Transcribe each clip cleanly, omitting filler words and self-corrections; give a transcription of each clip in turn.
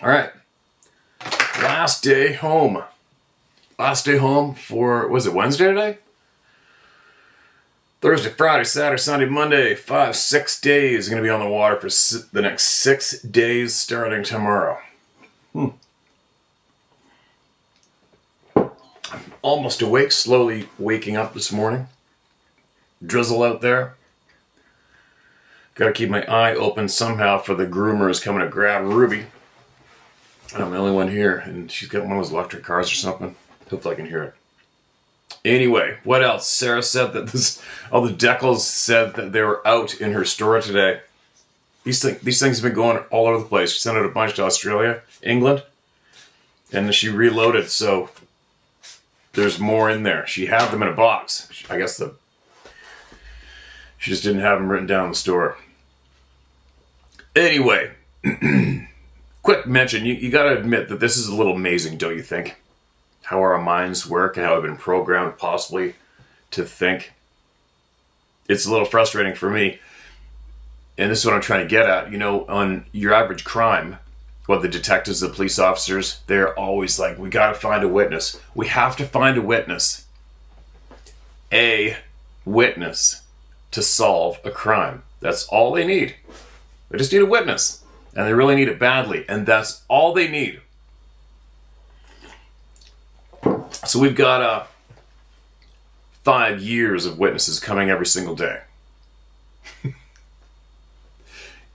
All right. Last day home. Last day home for, was it Wednesday today? Thursday, Friday, Saturday, Sunday, Monday, 6 days. Going to be on the water for the next 6 days starting tomorrow. I'm almost awake, slowly waking up this morning. Drizzle out there. Got to keep my eye open somehow for the groomers coming to grab Ruby. I'm the only one here, and she's got one of those electric cars or something. Hopefully I can hear it. Anyway, what else? Sarah said that all the decals said that they were out in her store today. These things have been going all over the place. She sent out a bunch to Australia, England, and she reloaded, so there's more in there. She had them in a box. I guess she just didn't have them written down in the store. Anyway, quick mention, you got to admit that this is a little amazing, don't you think? How our minds work and how I've been programmed possibly to think. It's a little frustrating for me. And this is what I'm trying to get at. You know, on your average crime, what the detectives, the police officers, they're always like, we got to find a witness. We have to find a witness. A witness to solve a crime. That's all they need. They just need a witness. And they really need it badly. And that's all they need. So we've got 5 years of witnesses coming every single day.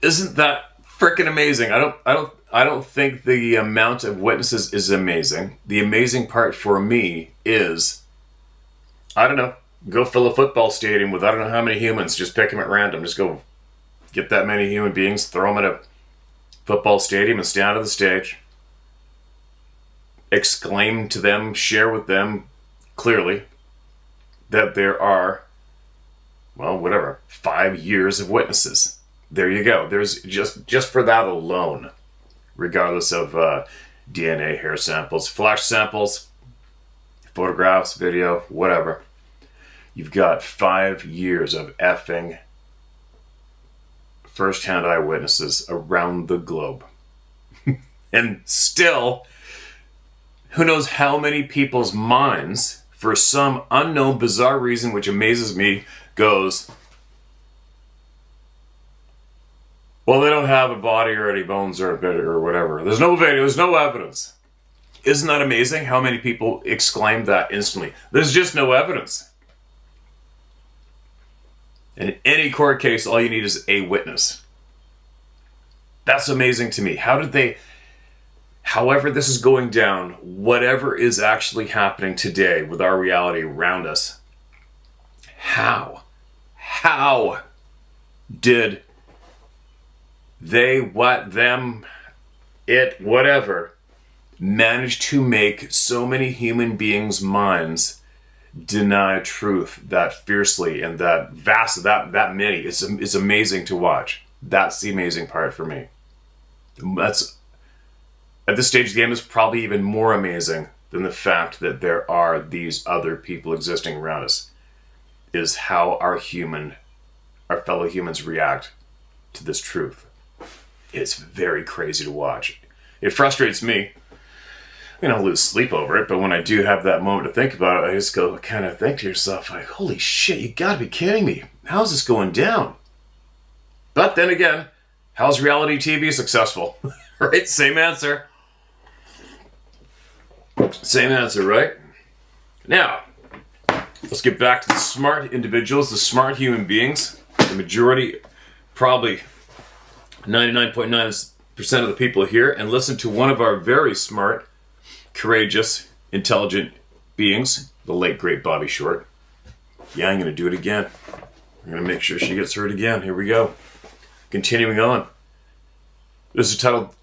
Isn't that freaking amazing? I don't think the amount of witnesses is amazing. The amazing part for me is, I don't know, go fill a football stadium with I don't know how many humans. Just pick them at random. Just go get that many human beings, throw them at a football stadium and stand on the stage. Exclaim to them, share with them clearly that there are, 5 years of witnesses. There you go. There's just for that alone, regardless of DNA, hair samples, flash samples, photographs, video, whatever. You've got 5 years of effing first-hand eyewitnesses around the globe. And still, who knows how many people's minds, for some unknown, bizarre reason, which amazes me, goes, well, they don't have a body or any bones or a bit or whatever. There's no video, there's no evidence. Isn't that amazing how many people exclaim that instantly? There's just no evidence. And in any court case, all you need is a witness. That's amazing to me. However this is going down, whatever is actually happening today with our reality around us, how did they, what, them, it, whatever, manage to make so many human beings' minds deny truth that fiercely and that vast, that many? It's amazing to watch. That's the amazing part for me. At this stage of the game, is probably even more amazing than the fact that there are these other people existing around us, is how our fellow humans react to this truth. It's very crazy to watch. It frustrates me. I'll lose sleep over it, but when I do have that moment to think about it, I just go kind of think to yourself, like, holy shit, you gotta be kidding me. How's this going down? But then again, how's reality TV successful? Right? Same answer. Same answer, right? Now, let's get back to the smart individuals, the smart human beings. The majority, probably 99.9% of the people here, and listen to one of our very smart, courageous, intelligent beings, the late, great Bobby Short. Yeah, I'm going to do it again. I'm going to make sure she gets heard again. Here we go. Continuing on. This is titled,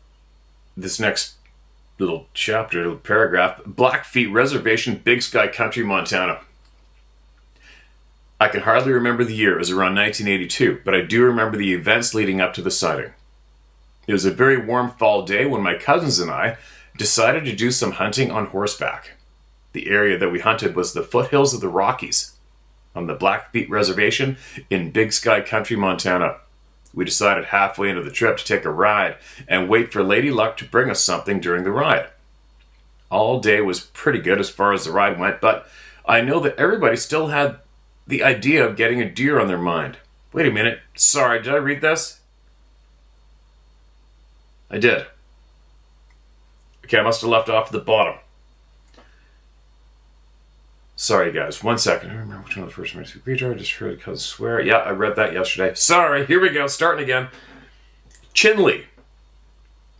this next little chapter, little paragraph, Blackfeet Reservation, Big Sky Country, Montana. I can hardly remember the year. It was around 1982, but I do remember the events leading up to the sighting. It was a very warm fall day when my cousins and I decided to do some hunting on horseback. The area that we hunted was the foothills of the Rockies on the Blackfeet Reservation in Big Sky Country, Montana. We decided halfway into the trip to take a ride and wait for Lady Luck to bring us something during the ride. All day was pretty good as far as the ride went, but I know that everybody still had the idea of getting a deer on their mind. Wait a minute. Sorry, did I read this? I did. Okay, I must have left off at the bottom. Sorry, guys. 1 second. I don't remember which one of the first ones. Creature, I just heard because swear. Yeah, I read that yesterday. Sorry. Here we go. Starting again. Chinle.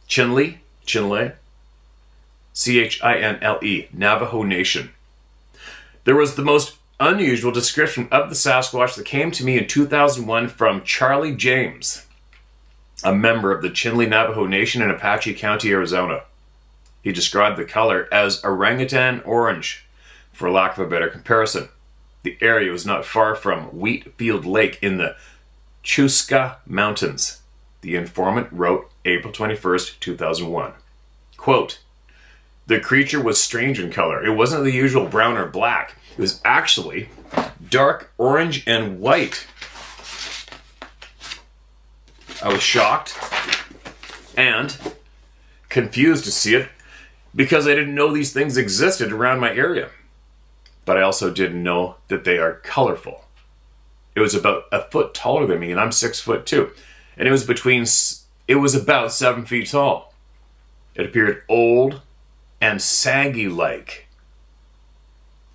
Chinle. Chinle. Chinle. Navajo Nation. There was the most unusual description of the Sasquatch that came to me in 2001 from Charlie James, a member of the Chinle Navajo Nation in Apache County, Arizona. He described the color as orangutan orange, for lack of a better comparison. The area was not far from Wheatfield Lake in the Chusca Mountains. The informant wrote April 21st, 2001. Quote, "The creature was strange in color. It wasn't the usual brown or black. It was actually dark orange and white. I was shocked and confused to see it because I didn't know these things existed around my area. But I also didn't know that they are colorful. It was about a foot taller than me, and I'm 6'2", and it was about 7 feet tall. It appeared old and saggy-like,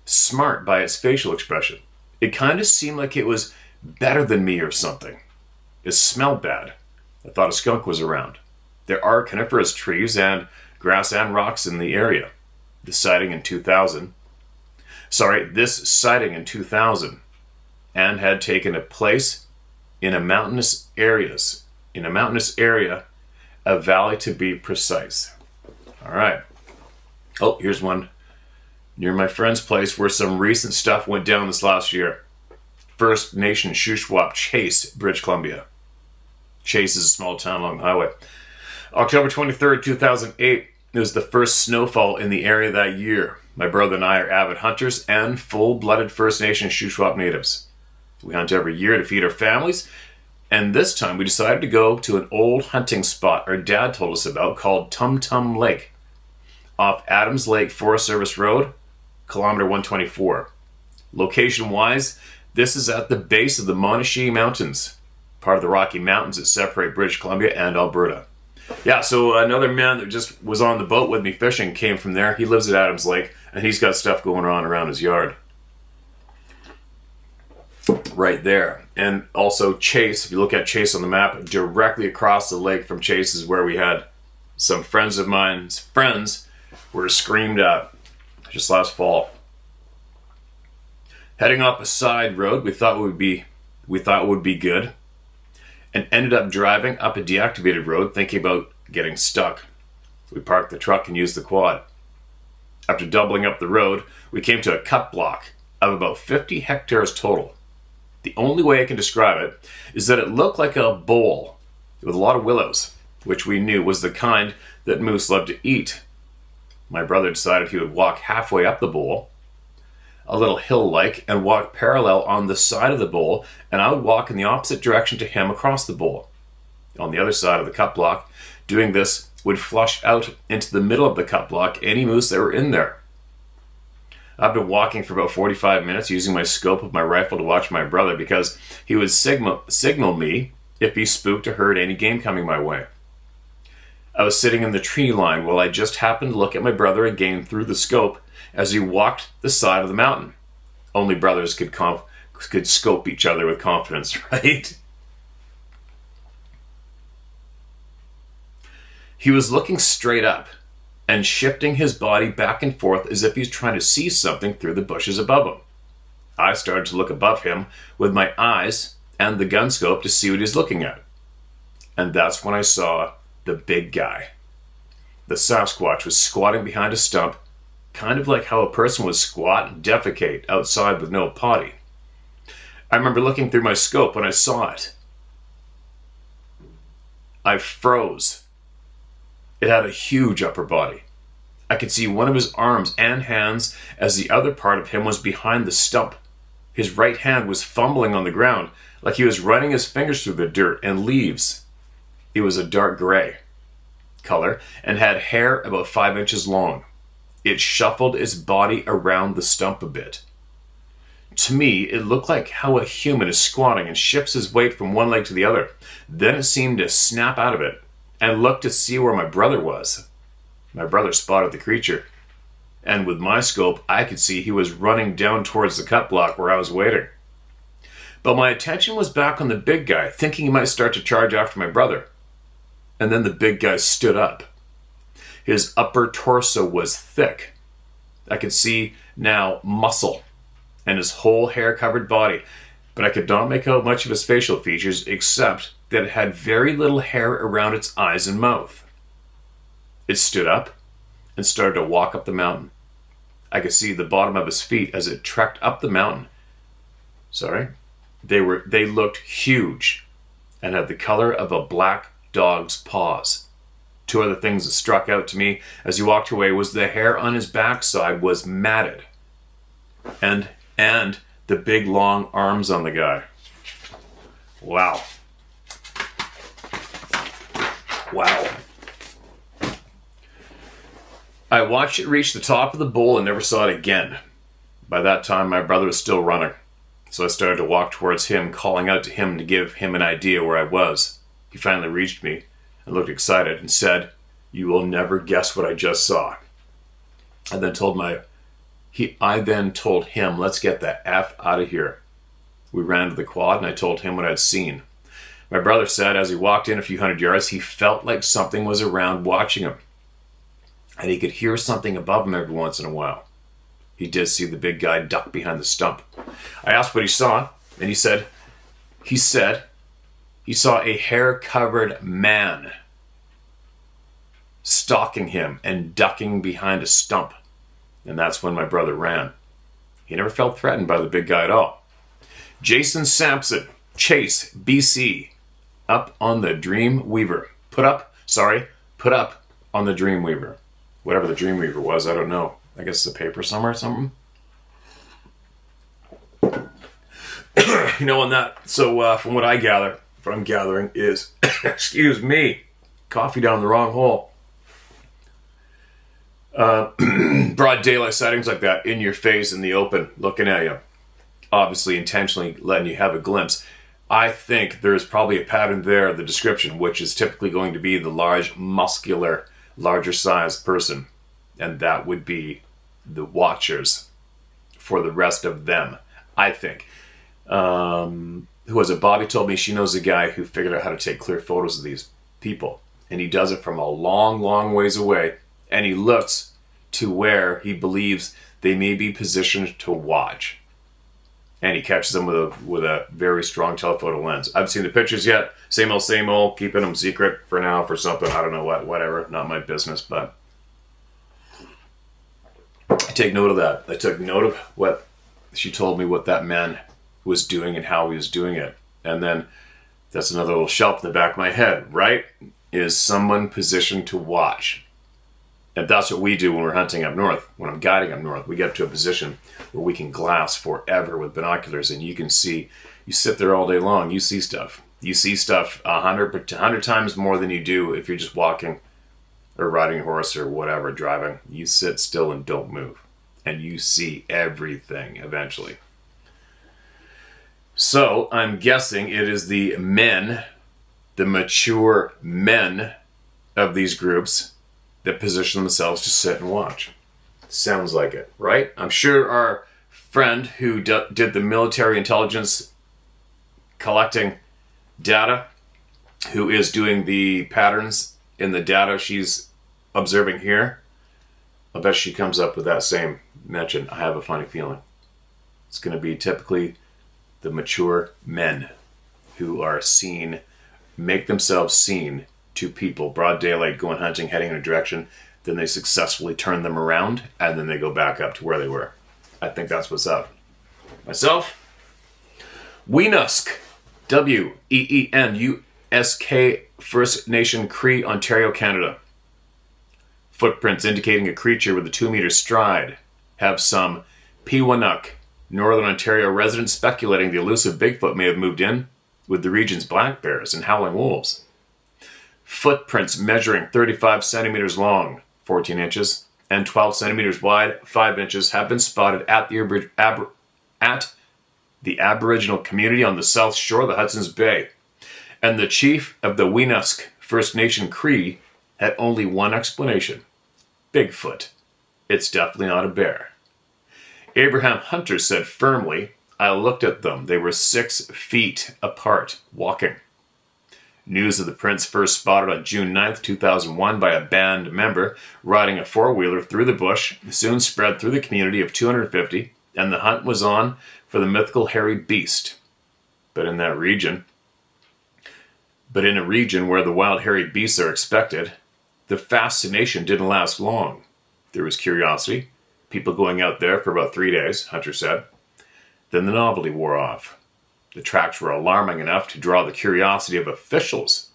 smart by its facial expression. It kind of seemed like it was better than me or something. It smelled bad. I thought a skunk was around. There are coniferous trees and grass and rocks in the area. This sighting in 2000, and had taken a place in a mountainous area, a valley to be precise." All right. Oh, here's one near my friend's place where some recent stuff went down this last year. First Nation Shuswap Chase, British Columbia. Chase is a small town along the highway. October 23rd, 2008, it was the first snowfall in the area that year. My brother and I are avid hunters and full-blooded First Nation Shuswap natives. We hunt every year to feed our families, and this time we decided to go to an old hunting spot our dad told us about called Tum Tum Lake, off Adams Lake Forest Service Road, kilometer 124. Location-wise, this is at the base of the Monashee Mountains, part of the Rocky Mountains that separate British Columbia and Alberta. Yeah, so another man that just was on the boat with me fishing came from there. He lives at Adams Lake, and he's got stuff going on around his yard. Right there. And also Chase, if you look at Chase on the map, directly across the lake from Chase is where we had some friends of mine's friends were screamed at just last fall. Heading off a side road we thought would be good, and ended up driving up a deactivated road thinking about getting stuck. We parked the truck and used the quad. After doubling up the road, we came to a cut block of about 50 hectares total. The only way I can describe it is that it looked like a bowl with a lot of willows, which we knew was the kind that moose love to eat. My brother decided he would walk halfway up the bowl, a little hill-like, and walk parallel on the side of the bowl, and I would walk in the opposite direction to him across the bowl. On the other side of the cut block, doing this would flush out into the middle of the cut block any moose that were in there. I've been walking for about 45 minutes using my scope of my rifle to watch my brother because he would signal me if he spooked or heard any game coming my way. I was sitting in the tree line while I just happened to look at my brother again through the scope as he walked the side of the mountain. Only brothers could scope each other with confidence, right? He was looking straight up and shifting his body back and forth as if he's trying to see something through the bushes above him. I started to look above him with my eyes and the gun scope to see what he's looking at. And that's when I saw the big guy. The Sasquatch was squatting behind a stump, kind of like how a person would squat and defecate outside with no potty. I remember looking through my scope when I saw it. I froze. It had a huge upper body. I could see one of his arms and hands as the other part of him was behind the stump. His right hand was fumbling on the ground, like he was running his fingers through the dirt and leaves. It was a dark gray color and had hair about 5 inches long. It shuffled its body around the stump a bit. To me, it looked like how a human is squatting and shifts his weight from one leg to the other. Then it seemed to snap out of it and looked to see where my brother was. My brother spotted the creature, and with my scope, I could see he was running down towards the cut block where I was waiting. But my attention was back on the big guy, thinking he might start to charge after my brother. And then the big guy stood up. His upper torso was thick. I could see now muscle and his whole hair-covered body, but I could not make out much of his facial features except that it had very little hair around its eyes and mouth. It stood up and started to walk up the mountain. I could see the bottom of his feet as it trekked up the mountain. They looked huge and had the color of a black dog's paws. Two other things that struck out to me as he walked away was the hair on his backside was matted. And the big long arms on the guy. Wow. I watched it reach the top of the bowl and never saw it again. By that time, my brother was still running. So I started to walk towards him, calling out to him to give him an idea where I was. He finally reached me and looked excited and said, "You will never guess what I just saw." I then told him, "Let's get the F out of here." We ran to the quad and I told him what I'd seen. My brother said as he walked in a few hundred yards, he felt like something was around watching him. And he could hear something above him every once in a while. He did see the big guy duck behind the stump. I asked what he saw, and he said he saw a hair-covered man stalking him and ducking behind a stump. And that's when my brother ran. He never felt threatened by the big guy at all. Jason Sampson, Chase, BC, up on the Dreamweaver. Put up on the Dreamweaver. Whatever the Dreamweaver was, I don't know. I guess it's a paper somewhere or something. On that. So from what I'm gathering is, excuse me, coffee down the wrong hole. Broad daylight sightings like that, in your face, in the open, looking at you. Obviously intentionally letting you have a glimpse. I think there's probably a pattern there, the description, which is typically going to be the large, muscular, larger sized person. And that would be the watchers for the rest of them, I think. Who was it? Bobby told me she knows a guy who figured out how to take clear photos of these people. And he does it from a long, long ways away. And he looks to where he believes they may be positioned to watch. And he catches them with a very strong telephoto lens. I haven't seen the pictures yet. Same old, keeping them secret for now for something. I don't know whatever. Not my business, but I take note of that. I took note of what she told me, what that man was doing and how he was doing it. And then that's another little shelf in the back of my head, right? Is someone positioned to watch? And that's what we do when we're hunting up north. When I'm guiding up north, we get to a position where we can glass forever with binoculars, and you can see. You sit there all day long, you see stuff. You see stuff 100 times more than you do if you're just walking or riding a horse or whatever, driving. You sit still and don't move, and you see everything eventually. So I'm guessing it is the men, the mature men of these groups, that position themselves to sit and watch. Sounds like it, right? I'm sure our friend who did the military intelligence collecting data, who is doing the patterns in the data she's observing here, I bet she comes up with that same mention. I have a funny feeling. It's going to be typically the mature men who are seen, make themselves seen to people, broad daylight, going hunting, heading in a direction, then they successfully turn them around, and then they go back up to where they were. I think that's what's up. Myself, Weenusk, W-E-E-N-U-S-K, First Nation Cree, Ontario, Canada. Footprints indicating a creature with a 2-meter stride. Have some Pewanuk, Northern Ontario residents speculating the elusive Bigfoot may have moved in with the region's black bears and howling wolves. Footprints measuring 35 centimeters long, 14 inches, and 12 centimeters wide, 5 inches, have been spotted at the Aboriginal community on the south shore of the Hudson's Bay. And the chief of the Weenusk First Nation Cree had only one explanation. Bigfoot. It's definitely not a bear. Abraham Hunter said firmly, I looked at them. They were 6 feet apart, walking. News of the prints first spotted on June 9th, 2001 by a band member riding a four-wheeler through the bush soon spread through the community of 250, and the hunt was on for the mythical hairy beast. But in a region where the wild hairy beasts are expected, the fascination didn't last long. There was curiosity, people going out there for about 3 days, Hunter said. Then the novelty wore off. The tracks were alarming enough to draw the curiosity of officials.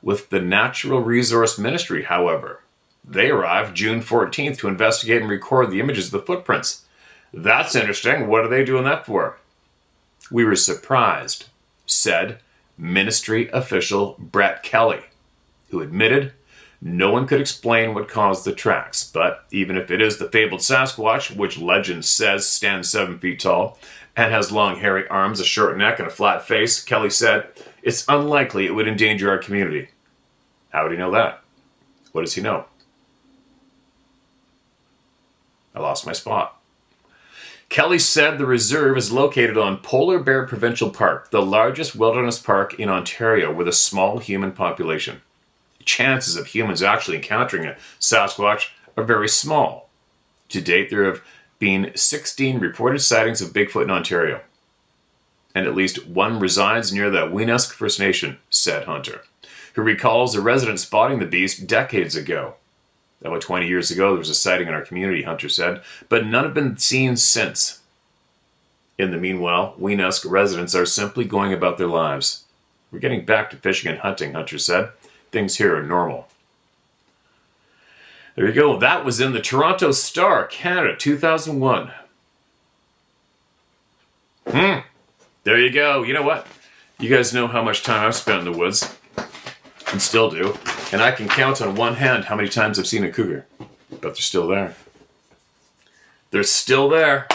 With the Natural Resource Ministry, however, they arrived June 14th to investigate and record the images of the footprints. That's interesting. What are they doing that for? We were surprised, said ministry official Brett Kelly, who admitted no one could explain what caused the tracks. But even if it is the fabled Sasquatch, which legend says stands 7 feet tall and has long hairy arms, a short neck, and a flat face, Kelly said, it's unlikely it would endanger our community. How would he know that? What does he know? I lost my spot. Kelly said the reserve is located on Polar Bear Provincial Park, the largest wilderness park in Ontario with a small human population. Chances of humans actually encountering a Sasquatch are very small. To date, there have been 16 reported sightings of Bigfoot in Ontario, and at least one resides near the Weenusk First Nation, said Hunter, who recalls a resident spotting the beast decades ago. About 20 years ago, there was a sighting in our community, Hunter said, but none have been seen since. In the meanwhile, Weenusk residents are simply going about their lives. We're getting back to fishing and hunting, Hunter said. Things here are normal. There you go. That was in the Toronto Star, Canada, 2001. There you go. You know what? You guys know how much time I've spent in the woods, and still do. And I can count on one hand how many times I've seen a cougar. But they're still there. They're still there.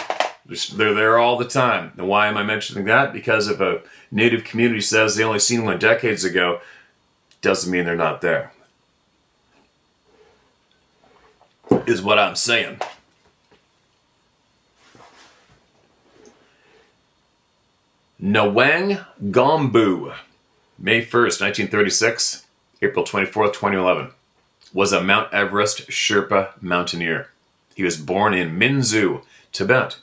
They're there all the time. And why am I mentioning that? Because if a native community says they only seen one decades ago, doesn't mean they're not there. Is what I'm saying. Nawang Gombu, May 1st, 1936, April 24th, 2011, was a Mount Everest Sherpa mountaineer. He was born in Minzu, Tibet,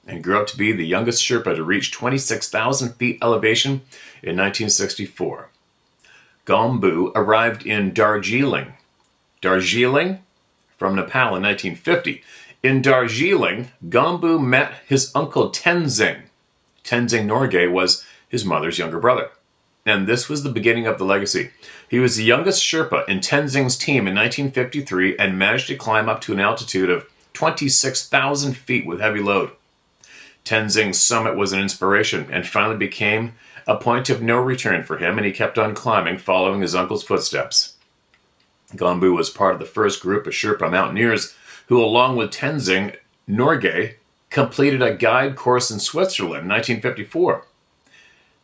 and grew up to be the youngest Sherpa to reach 26,000 feet elevation in 1964. Gombu arrived in Darjeeling from Nepal in 1950. In Darjeeling, Gombu met his uncle Tenzing. Tenzing Norgay was his mother's younger brother. And this was the beginning of the legacy. He was the youngest Sherpa in Tenzing's team in 1953 and managed to climb up to an altitude of 26,000 feet with heavy load. Tenzing's summit was an inspiration and finally became a point of no return for him, and he kept on climbing, following his uncle's footsteps. Gombu was part of the first group of Sherpa mountaineers who, along with Tenzing Norgay, completed a guide course in Switzerland in 1954.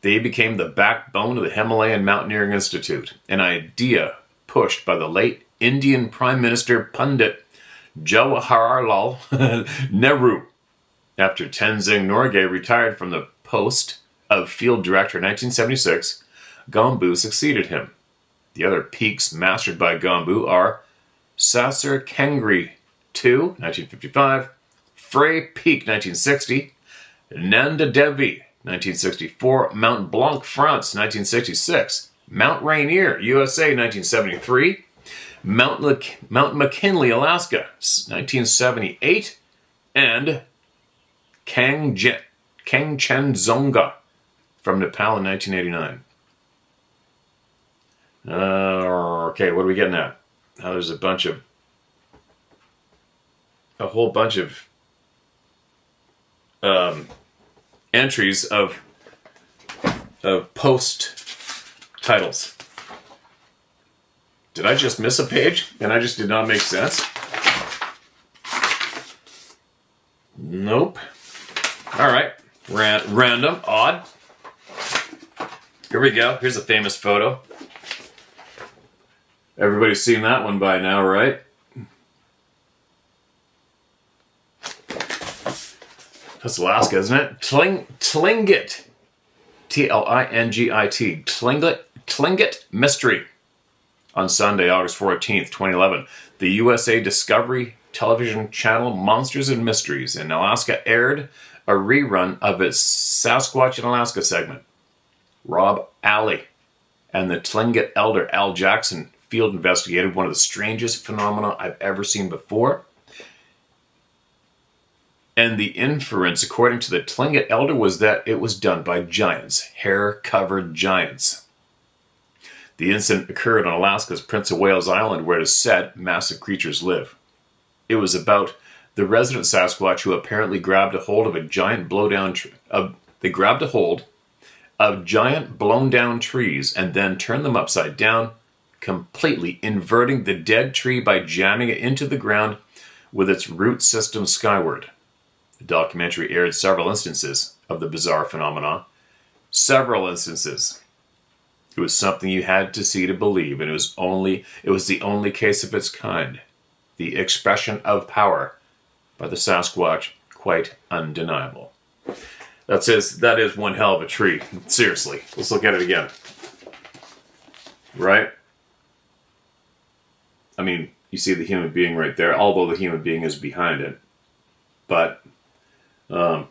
They became the backbone of the Himalayan Mountaineering Institute, an idea pushed by the late Indian Prime Minister Pandit Jawaharlal Nehru. After Tenzing Norgay retired from the post of field director in 1976, Gombu succeeded him. The other peaks mastered by Gombu are Sasur Kengri 2, 1955, Frey Peak, 1960, Nanda Devi, 1964, Mount Blanc, France, 1966, Mount Rainier, USA, 1973, Mount McKinley, Alaska, 1978, and Kangchenjunga from Nepal in 1989. Okay, what are we getting at? Now there's a whole bunch of entries of of post titles. Did I just miss a page and I just did not make sense? Nope. All right. Random. Odd. Here we go. Here's a famous photo. Everybody's seen that one by now, right? That's Alaska, isn't it? Tlingit. T-L-I-N-G-I-T. Tlingit Mystery. On Sunday, August 14th, 2011, the USA Discovery television channel Monsters and Mysteries in Alaska aired a rerun of its Sasquatch in Alaska segment. Rob Alley and the Tlingit elder Al Jackson field investigated one of the strangest phenomena I've ever seen before. And the inference, according to the Tlingit elder, was that it was done by giants, hair-covered giants. The incident occurred on Alaska's Prince of Wales Island, where it is said massive creatures live. It was about the resident Sasquatch who apparently grabbed a hold of a giant they grabbed a hold of giant blown down trees and then turned them upside down, completely inverting the dead tree by jamming it into the ground with its root system skyward. The documentary aired several instances of the bizarre phenomenon. Several instances. It was something you had to see to believe, and it was the only case of its kind. The expression of power by the Sasquatch, quite undeniable. That is one hell of a tree. Seriously, let's look at it again. Right? I mean, you see the human being right there, although the human being is behind it. But I'm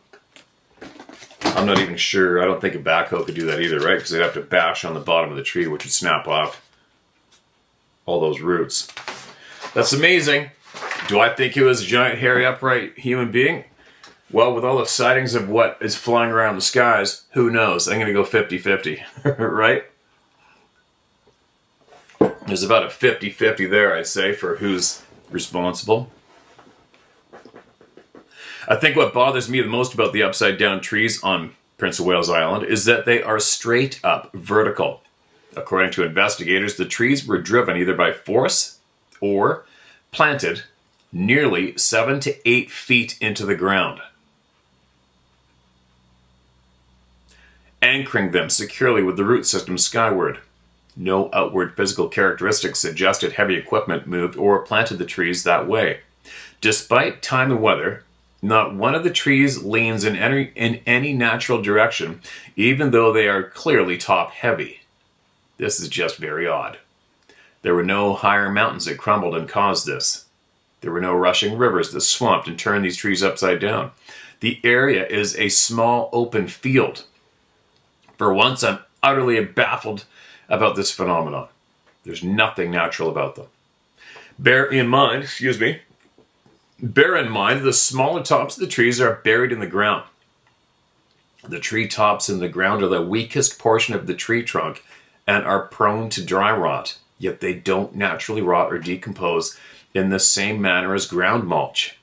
not even sure. I don't think a backhoe could do that either, right? Because they'd have to bash on the bottom of the tree, which would snap off all those roots. That's amazing. Do I think it was a giant, hairy, upright human being? Well, with all the sightings of what is flying around the skies, who knows? I'm going to go 50-50, right? There's about a 50-50 there, I'd say, for who's responsible. I think what bothers me the most about the upside-down trees on Prince of Wales Island is that they are straight up vertical. According to investigators, the trees were driven either by force or planted nearly 7 to 8 feet into the ground, anchoring them securely with the root system skyward. No outward physical characteristics suggested heavy equipment moved or planted the trees that way. Despite time and weather, not one of the trees leans in any natural direction, even though they are clearly top-heavy. This is just very odd. There were no higher mountains that crumbled and caused this. There were no rushing rivers that swamped and turned these trees upside down. The area is a small open field. For once, I'm utterly baffled about this phenomenon. There's nothing natural about them. Bear in mind, the smaller tops of the trees are buried in the ground. The tree tops in the ground are the weakest portion of the tree trunk and are prone to dry rot, yet they don't naturally rot or decompose in the same manner as ground mulch.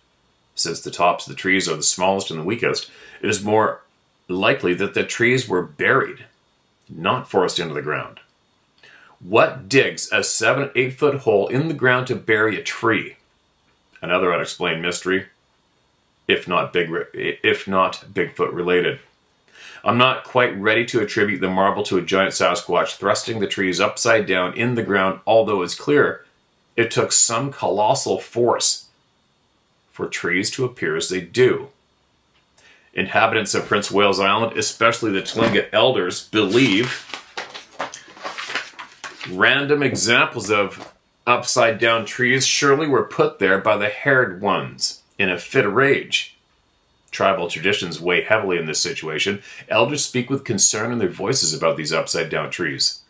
Since the tops of the trees are the smallest and the weakest, it is more likely that the trees were buried, not forced into the ground. What digs a 7-8 foot hole in the ground to bury a tree? Another unexplained mystery, if not Bigfoot related. I'm not quite ready to attribute the marvel to a giant Sasquatch thrusting the trees upside down in the ground, although it's clear it took some colossal force for trees to appear as they do. Inhabitants of Prince of Wales Island, especially the Tlingit elders, believe random examples of upside-down trees surely were put there by the haired ones in a fit of rage. Tribal traditions weigh heavily in this situation. Elders speak with concern in their voices about these upside-down trees.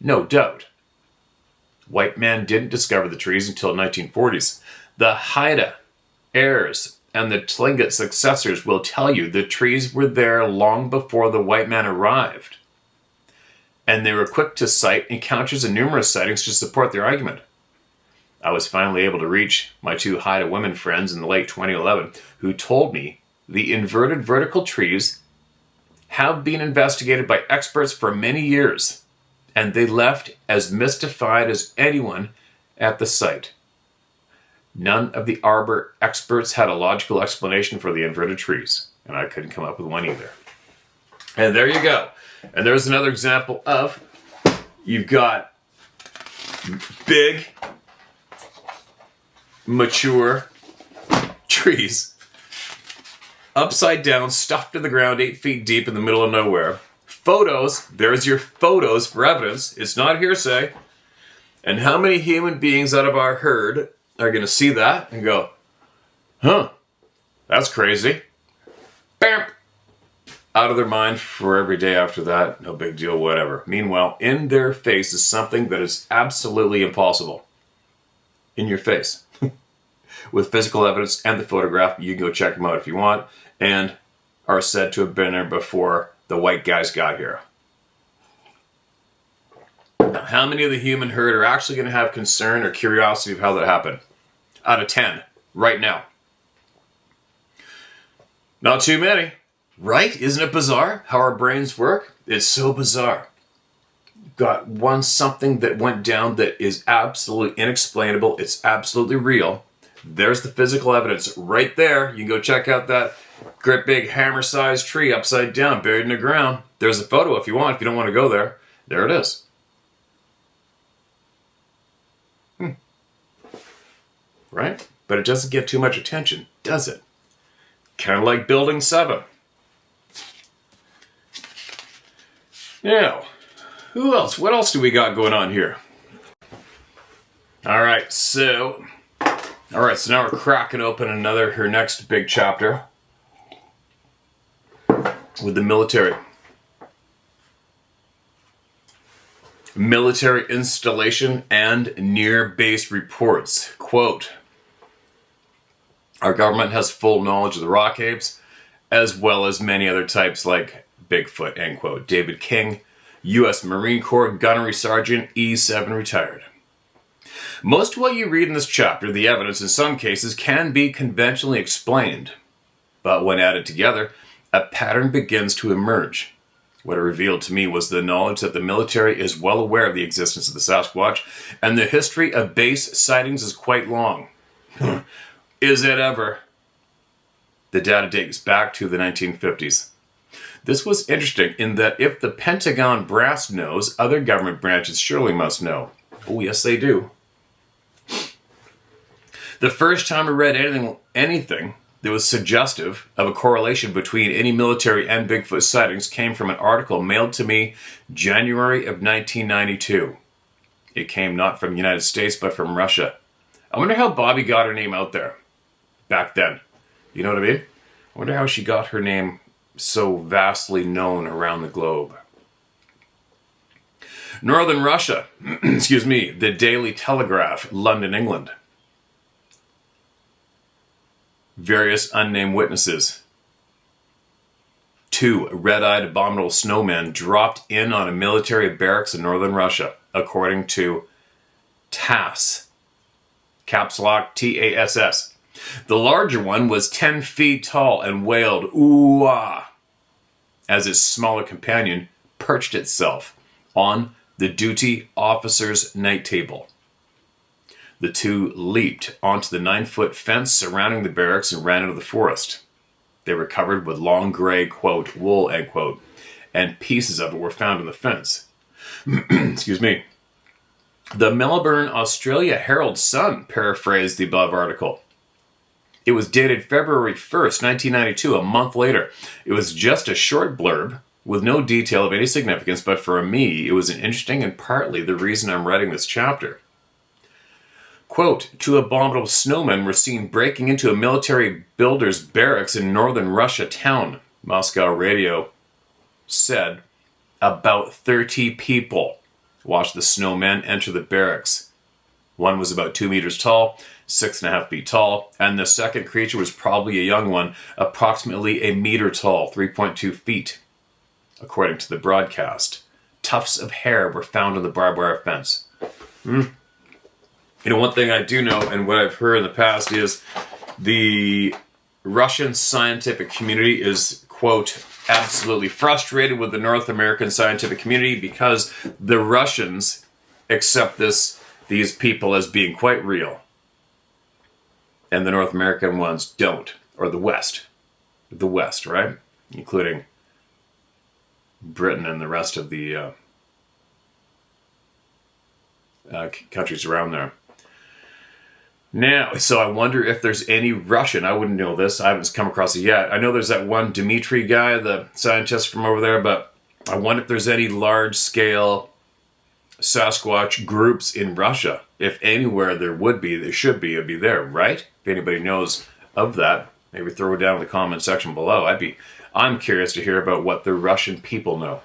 No doubt. White man didn't discover the trees until the 1940s. The Haida heirs and the Tlingit successors will tell you the trees were there long before the white man arrived. And they were quick to cite encounters and numerous sightings to support their argument. I was finally able to reach my 2 Haida women friends in the late 2011 who told me the inverted vertical trees have been investigated by experts for many years, and they left as mystified as anyone at the site. None of the arbor experts had a logical explanation for the inverted trees, and I couldn't come up with one either. And there you go. And there's another example of, you've got big, mature trees upside down, stuffed in the ground 8 feet deep in the middle of nowhere. Photos, there's your photos for evidence. It's not hearsay. And how many human beings out of our herd are going to see that and go, huh, that's crazy. Bam! Out of their mind for every day after that. No big deal, whatever. Meanwhile, in their face is something that is absolutely impossible. In your face. With physical evidence and the photograph, you can go check them out if you want, and are said to have been there before the white guys got here. Now, how many of the human herd are actually going to have concern or curiosity of how that happened? Out of 10, right now. Not too many, right? Isn't it bizarre how our brains work? It's so bizarre. Got something that went down that is absolutely inexplainable. It's absolutely real. There's the physical evidence right there. You can go check out that great big hammer-sized tree upside down, buried in the ground. There's a photo if you want, if you don't want to go there. There it is. Right? But it doesn't get too much attention, does it? Kind of like Building 7. Now, who else? What else do we got going on here? All right, so now we're cracking open her next big chapter with the military. Military installation and near-base reports. Quote, our government has full knowledge of the rock apes, as well as many other types like Bigfoot, end quote. David King, U.S. Marine Corps Gunnery Sergeant, E7 retired. Most of what you read in this chapter, the evidence in some cases, can be conventionally explained. But when added together, a pattern begins to emerge. What it revealed to me was the knowledge that the military is well aware of the existence of the Sasquatch, and the history of base sightings is quite long. Is it ever? The data dates back to the 1950s. This was interesting in that if the Pentagon brass knows, other government branches surely must know. Oh, yes, they do. The first time I read anything that was suggestive of a correlation between any military and Bigfoot sightings came from an article mailed to me January of 1992. It came not from the United States, but from Russia. I wonder how Bobby got her name out there back then. You know what I mean? I wonder how she got her name so vastly known around the globe. Northern Russia, excuse me, the Daily Telegraph, London, England. Various unnamed witnesses. 2 red-eyed abominable snowmen dropped in on a military barracks in northern Russia, according to TASS. Caps lock TASS. The larger one was 10 feet tall and wailed, ooh-ah, as its smaller companion perched itself on the duty officer's night table. The 2 leaped onto the 9-foot fence surrounding the barracks and ran into the forest. They were covered with long gray, quote, wool, end quote, and pieces of it were found in the fence. Excuse me. The Melbourne, Australia Herald Sun paraphrased the above article. It was dated February 1st, 1992, a month later. It was just a short blurb with no detail of any significance, but for me, it was an interesting and partly the reason I'm writing this chapter. Quote, 2 abominable snowmen were seen breaking into a military builder's barracks in northern Russia town, Moscow radio said. About 30 people watched the snowmen enter the barracks. One was about 2 meters tall, 6.5 feet tall, and the second creature was probably a young one, approximately a meter tall, 3.2 feet, according to the broadcast. Tufts of hair were found on the barbed wire fence. You know, one thing I do know, and what I've heard in the past, is the Russian scientific community is, quote, absolutely frustrated with the North American scientific community because the Russians accept these people as being quite real. And the North American ones don't. Or the West. The West, right? Including Britain and the rest of the countries around there. Now, so I wonder if there's any Russian. I wouldn't know this. I haven't come across it yet. I know there's that one Dmitry guy, the scientist from over there, but I wonder if there's any large-scale Sasquatch groups in Russia. If anywhere there would be, there should be, it'd be there, right? If anybody knows of that, maybe throw it down in the comment section below. I'm curious to hear about what the Russian people know.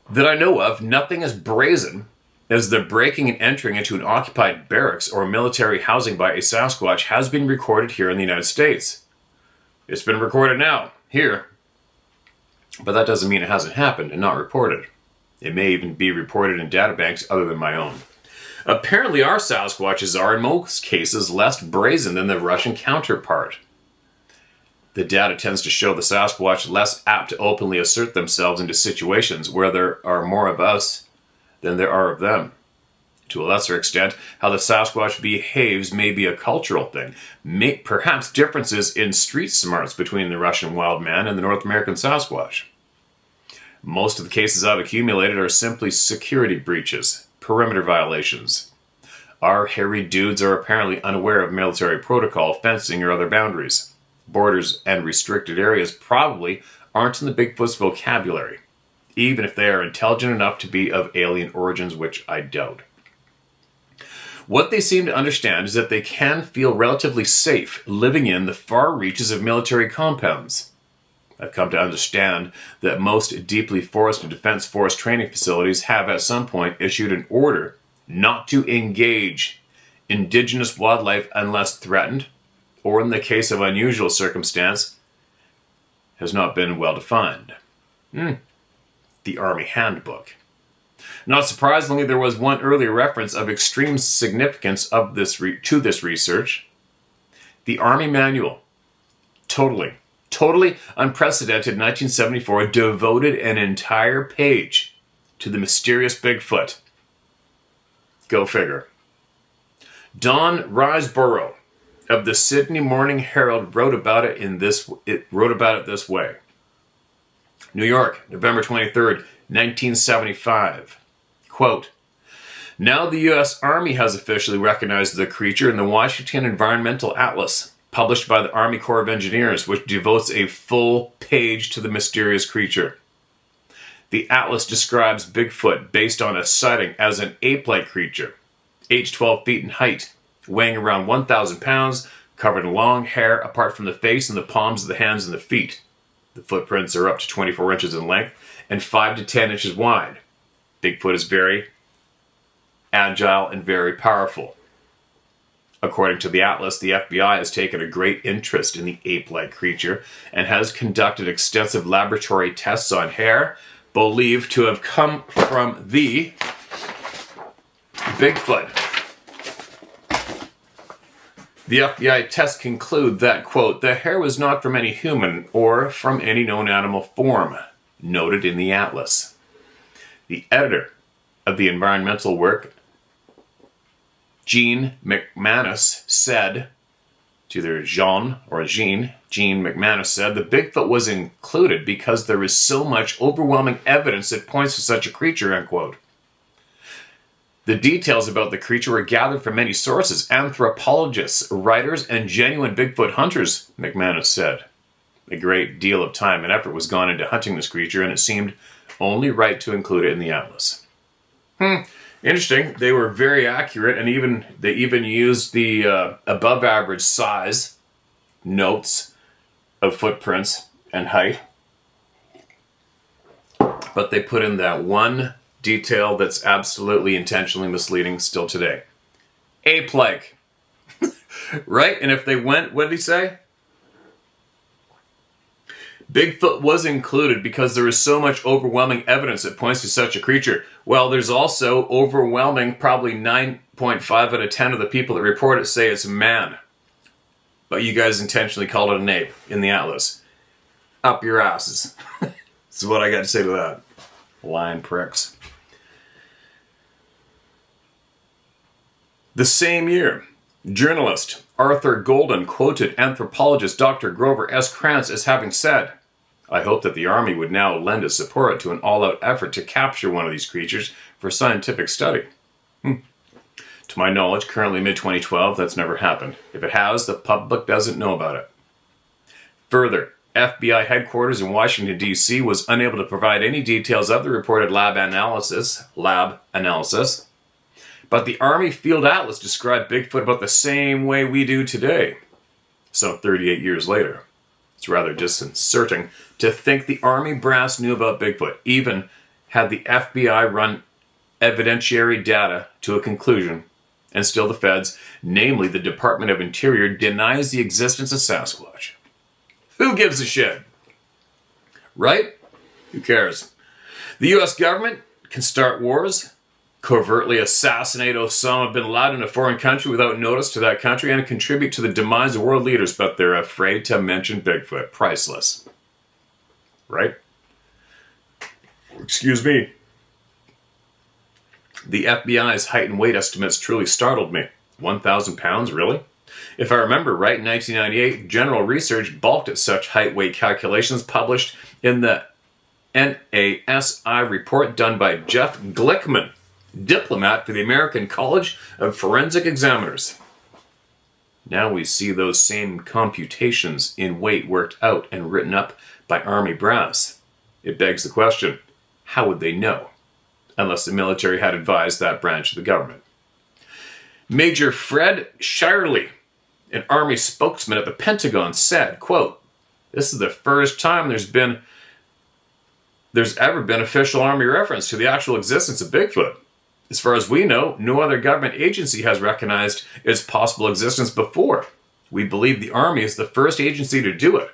That I know of, nothing as brazen as the breaking and entering into an occupied barracks or military housing by a Sasquatch has been recorded here in the United States. It's been recorded now, here. But that doesn't mean it hasn't happened and not reported. It may even be reported in databanks other than my own. Apparently our Sasquatches are, in most cases, less brazen than the Russian counterpart. The data tends to show the Sasquatch less apt to openly assert themselves into situations where there are more of us than there are of them. To a lesser extent, how the Sasquatch behaves may be a cultural thing. Perhaps differences in street smarts between the Russian wild man and the North American Sasquatch. Most of the cases I've accumulated are simply security breaches, perimeter violations. Our hairy dudes are apparently unaware of military protocol, fencing, or other boundaries. Borders and restricted areas probably aren't in the Bigfoot's vocabulary, even if they are intelligent enough to be of alien origins, which I doubt. What they seem to understand is that they can feel relatively safe living in the far reaches of military compounds. I've come to understand that most deeply forested Defense Force training facilities have at some point issued an order not to engage indigenous wildlife unless threatened, or in the case of unusual circumstance, has not been well defined. The Army Handbook. Not surprisingly, there was one earlier reference of extreme significance of this to this research. The Army Manual, totally unprecedented, 1974, devoted an entire page to the mysterious Bigfoot. Go figure. Don Riseborough of the Sydney Morning Herald wrote about it this way. New York, November 23rd, 1975. Quote, now the U.S. Army has officially recognized the creature in the Washington Environmental Atlas, published by the Army Corps of Engineers, which devotes a full page to the mysterious creature. The atlas describes Bigfoot based on a sighting as an ape-like creature, age 12 feet in height, weighing around 1,000 pounds, covered in long hair apart from the face and the palms of the hands and the feet. The footprints are up to 24 inches in length and 5 to 10 inches wide. Bigfoot is very agile and very powerful. According to the atlas, the FBI has taken a great interest in the ape-like creature and has conducted extensive laboratory tests on hair believed to have come from the Bigfoot. The FBI tests conclude that, quote, the hair was not from any human or from any known animal form, noted in the atlas. The editor of the environmental work, Gene McManus, said, it's either Jean or Gene McManus said, the Bigfoot was included because there is so much overwhelming evidence that points to such a creature, unquote. The details about the creature were gathered from many sources, anthropologists, writers, and genuine Bigfoot hunters, McManus said. A great deal of time and effort was gone into hunting this creature, and it seemed only right to include it in the atlas. Interesting. They were very accurate, and they even used the above average size notes of footprints and height. But they put in that one detail that's absolutely intentionally misleading still today. Ape-like. Right? And if they went, what did he say? Bigfoot was included because there is so much overwhelming evidence that points to such a creature. Well, there's also overwhelming, probably 9.5 out of 10 of the people that report it say it's a man. But you guys intentionally called it an ape in the atlas. up your asses. This is what I got to say to that. Lying pricks. The same year, journalist Arthur Golden quoted anthropologist Dr. Grover S. Krantz as having said, "I hope that the Army would now lend its support to an all-out effort to capture one of these creatures for scientific study." To my knowledge, currently mid-2012, that's never happened. If it has, the public doesn't know about it. Further, FBI headquarters in Washington, D.C. was unable to provide any details of the reported lab analysis, but the Army Field Atlas described Bigfoot about the same way we do today. So 38 years later, it's rather disconcerting to think the Army brass knew about Bigfoot, even had the FBI run evidentiary data to a conclusion, and still the feds, namely the Department of Interior, denies the existence of Sasquatch. Who gives a shit? Right? Who cares? The U.S. government can start wars, covertly assassinate Osama bin Laden in a foreign country without notice to that country, and contribute to the demise of world leaders, but they're afraid to mention Bigfoot. Priceless. Right? Excuse me. The FBI's height and weight estimates truly startled me. 1,000 pounds, really? If I remember right, in 1998, General Research balked at such height-weight calculations published in the NASI report done by Jeff Glickman, diplomat for the American College of Forensic Examiners. Now we see those same computations in weight worked out and written up by Army brass. It begs the question, how would they know? Unless the military had advised that branch of the government. Major Fred Shirley, an Army spokesman at the Pentagon, said, quote, "This is the first time there's ever been official Army reference to the actual existence of Bigfoot. As far as we know, no other government agency has recognized its possible existence before. We believe the Army is the first agency to do it."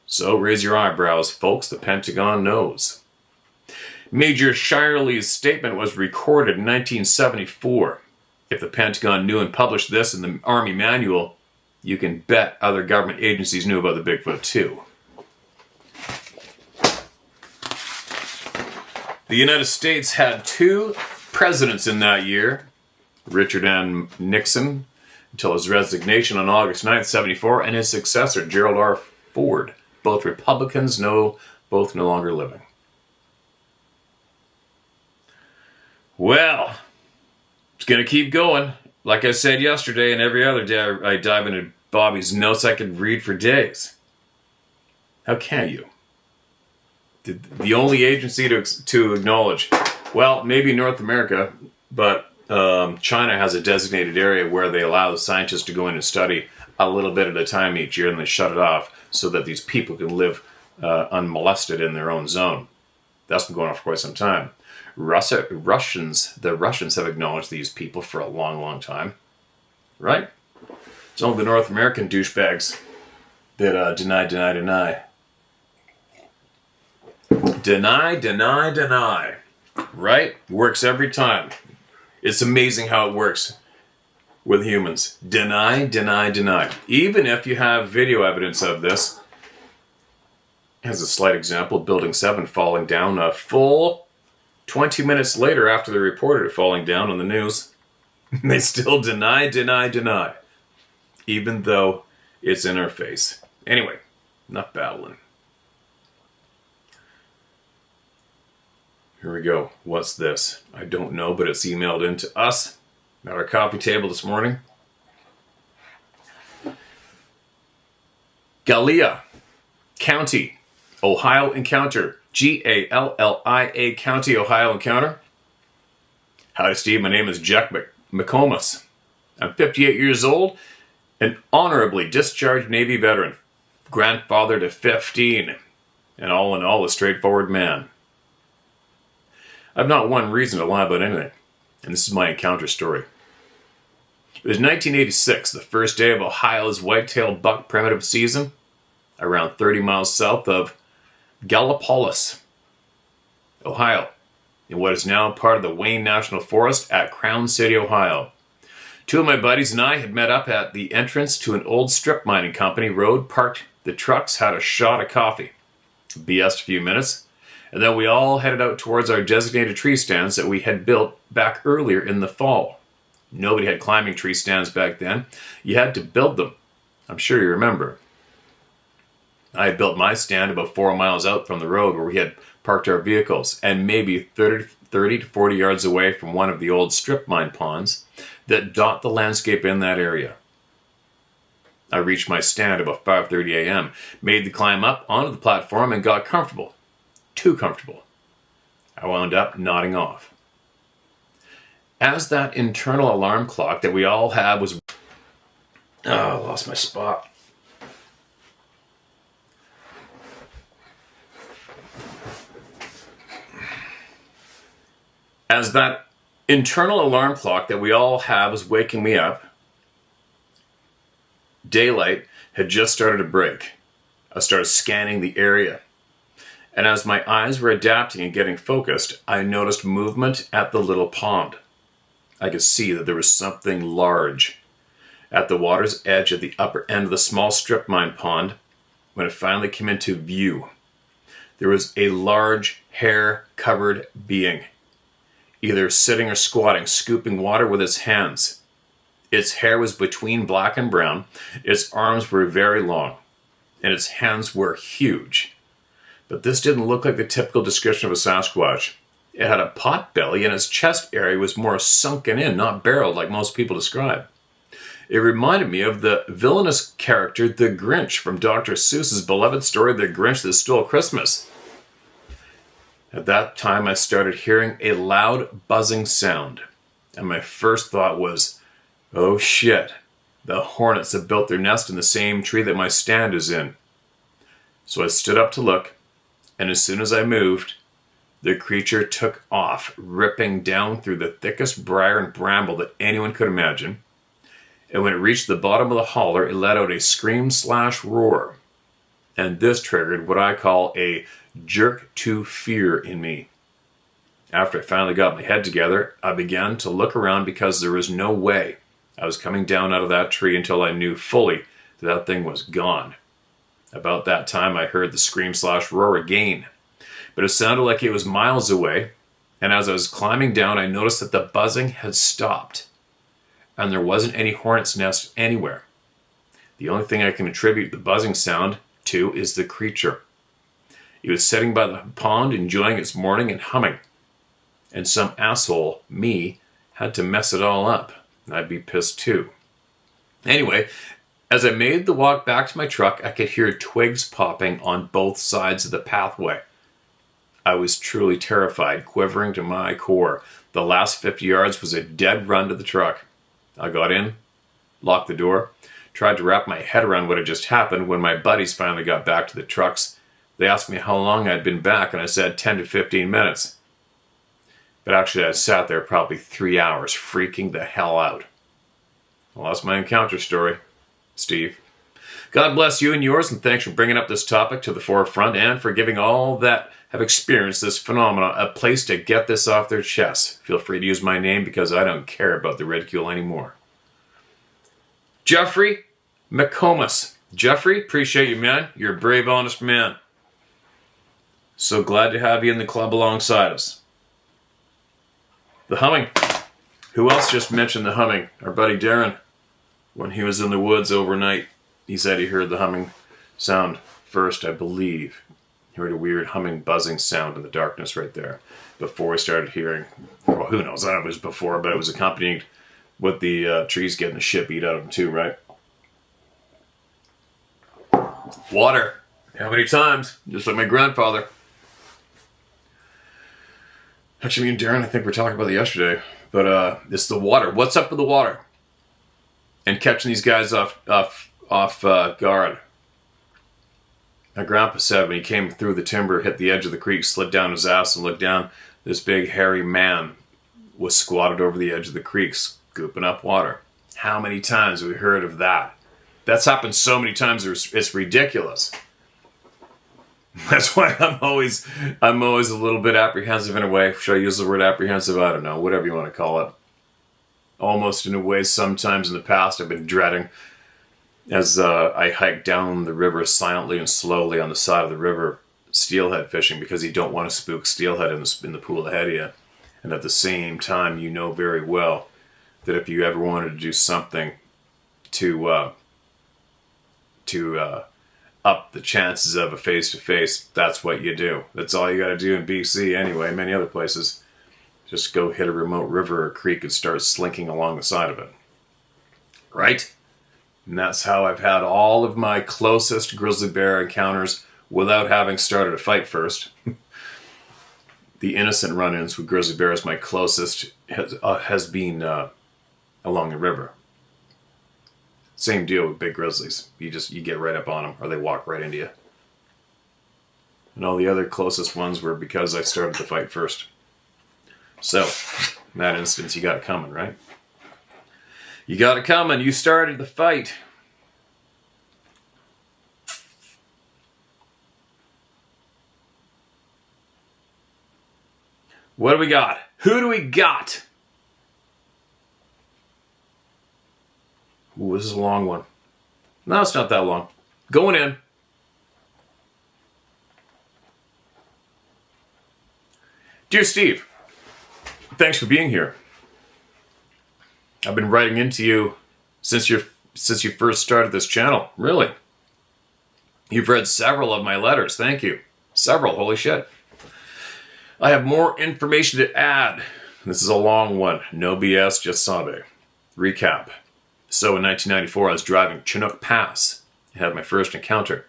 So raise your eyebrows, folks, the Pentagon knows. Major Shirley's statement was recorded in 1974. If the Pentagon knew and published this in the Army manual, you can bet other government agencies knew about the Bigfoot too. The United States had two presidents in that year, Richard M. Nixon, until his resignation on August 9th, 1974, and his successor, Gerald R. Ford, both Republicans, both no longer living. Well, it's going to keep going. Like I said yesterday and every other day I dive into Bobby's notes, I could read for days. How can you? The only agency to acknowledge, well, maybe North America, but China has a designated area where they allow the scientists to go in and study a little bit at a time each year, and they shut it off so that these people can live unmolested in their own zone. That's been going on for quite some time. The Russians have acknowledged these people for a long, long time. Right? It's only the North American douchebags that deny. Deny. Right? Works every time. It's amazing how it works with humans. Deny. Even if you have video evidence of this, as a slight example, Building 7 falling down a full 20 minutes later after they reported it falling down on the news, they still deny, even though it's in our face. Anyway, enough babbling. Here we go. What's this? I don't know, but it's emailed in to us at our coffee table this morning. Gallia County, Ohio Encounter. Gallia County, Ohio Encounter. Howdy, Steve. My name is Jack McComas. I'm 58 years old, an honorably discharged Navy veteran, grandfather to 15, and all in all, a straightforward man. I've not one reason to lie about anything, and this is my encounter story. It was 1986, the first day of Ohio's white-tailed buck primitive season, around 30 miles south of Gallipolis, Ohio, in what is now part of the Wayne National Forest at Crown City, Ohio. Two of my buddies and I had met up at the entrance to an old strip mining company road, parked The trucks had a shot of coffee, BS'd a few minutes, and then we all headed out towards our designated tree stands that we had built back earlier in the fall. Nobody had climbing tree stands back then. You had to build them. I'm sure you remember. I had built my stand about 4 miles out from the road where we had parked our vehicles, and maybe 30 to 40 yards away from one of the old strip mine ponds that dot the landscape in that area. I reached my stand about 5:30 a.m., made the climb up onto the platform, and got comfortable. Too comfortable. I wound up nodding off. As that internal alarm clock that we all have was... Oh, I lost my spot. As that internal alarm clock that we all have was waking me up, daylight had just started to break. I started scanning the area. And as my eyes were adapting and getting focused, I noticed movement at the little pond. I could see that there was something large at the water's edge at the upper end of the small strip mine pond. When it finally came into view, there was a large hair-covered being, either sitting or squatting, scooping water with its hands. Its hair was between black and brown, its arms were very long, and its hands were huge. But this didn't look like the typical description of a Sasquatch. It had a pot belly, and its chest area was more sunken in, not barreled like most people describe. It reminded me of the villainous character the Grinch from Dr. Seuss's beloved story, The Grinch That Stole Christmas. At that time, I started hearing a loud buzzing sound, and my first thought was, oh shit, the hornets have built their nest in the same tree that my stand is in. So I stood up to look, and as soon as I moved, the creature took off, ripping down through the thickest briar and bramble that anyone could imagine. And when it reached the bottom of the holler, it let out a scream/roar. And this triggered what I call a jerk to fear in me. After I finally got my head together, I began to look around because there was no way I was coming down out of that tree until I knew fully that that thing was gone. About that time, I heard the scream/roar again, but it sounded like it was miles away, and as I was climbing down, I noticed that the buzzing had stopped, and there wasn't any hornet's nest anywhere. The only thing I can attribute the buzzing sound to is the creature. It was sitting by the pond enjoying its morning and humming. And some asshole, me, had to mess it all up. I'd be pissed too. Anyway, as I made the walk back to my truck, I could hear twigs popping on both sides of the pathway. I was truly terrified, quivering to my core. The last 50 yards was a dead run to the truck. I got in, locked the door, tried to wrap my head around what had just happened. When my buddies finally got back to the trucks, they asked me how long I'd been back, and I said 10 to 15 minutes. But actually, I sat there probably 3 hours, freaking the hell out. Well, that's my encounter story, Steve. God bless you and yours, and thanks for bringing up this topic to the forefront and for giving all that have experienced this phenomenon a place to get this off their chests. Feel free to use my name because I don't care about the ridicule anymore. Jeffrey McComas. Jeffrey, appreciate you, man. You're a brave, honest man. So glad to have you in the club alongside us. The humming. Who else just mentioned the humming? Our buddy Darren. When he was in the woods overnight, he said he heard the humming sound first, I believe. He heard a weird humming, buzzing sound in the darkness right there before he started hearing, well, who knows, I don't know if it was before, but it was accompanied with the trees getting the shit beat out of them too, right? Water. How many times? Just like my grandfather. Actually, me and Darren, I think we were talking about it yesterday, but it's the water. What's up with the water? And catching these guys off guard. My grandpa said when he came through the timber, hit the edge of the creek, slid down his ass and looked down, this big hairy man was squatted over the edge of the creek, scooping up water. How many times have we heard of that? That's happened so many times, it's ridiculous. That's why I'm always a little bit apprehensive in a way. Should I use the word apprehensive? I don't know. Whatever you want to call it. Almost in a way sometimes in the past I've been dreading as I hiked down the river silently and slowly on the side of the river, steelhead fishing, because you don't want to spook steelhead in the pool ahead of you. And at the same time, you know very well that if you ever wanted to do something to up the chances of a face-to-face, that's what you do. That's all you got to do in BC anyway, many other places. Just go hit a remote river or creek and start slinking along the side of it. Right? And that's how I've had all of my closest grizzly bear encounters without having started a fight first. The innocent run-ins with grizzly bears, my closest has been along the river. Same deal with big grizzlies. You get right up on them, or they walk right into you. And all the other closest ones were because I started the fight first. So, in that instance, you got it coming, right? You got it coming. You started the fight. What do we got? Who do we got? Ooh, this is a long one. No, it's not that long. Going in. Dear Steve, thanks for being here. I've been writing into you since you first started this channel. Really? You've read several of my letters. Thank you. Several. Holy shit. I have more information to add. This is a long one. No BS, just sabe. Recap. So in 1994, I was driving Chinook Pass. I had my first encounter.